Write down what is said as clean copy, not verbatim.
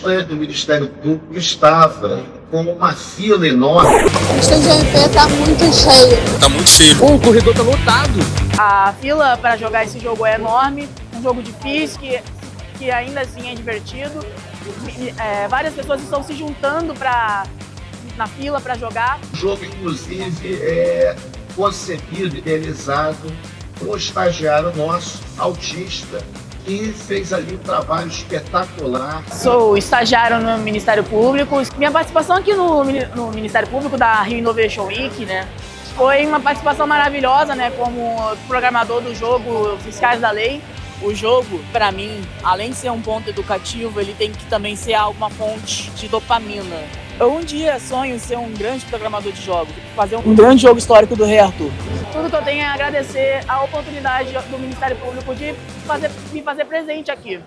estranho que o Ministério Público estava com uma fila enorme. O estúdio MP está muito cheio. Tá muito cheio. O corredor tá lotado. A fila para jogar esse jogo é enorme, um jogo difícil, que ainda assim é divertido. Várias pessoas estão se juntando na fila para jogar. O jogo, inclusive, é concebido e realizado por um estagiário nosso, autista, que fez ali um trabalho espetacular. Sou estagiário no Ministério Público. Minha participação aqui no Ministério Público da Rio Innovation Week, né, foi uma participação maravilhosa, né, como programador do jogo Fiscais da Lei. O jogo, para mim, além de ser um ponto educativo, ele tem que também ser uma fonte de dopamina. Eu um dia sonho em ser um grande programador de jogos, fazer um grande jogo histórico do Rei Arthur. Tudo que eu tenho é agradecer a oportunidade do Ministério Público de me fazer presente aqui.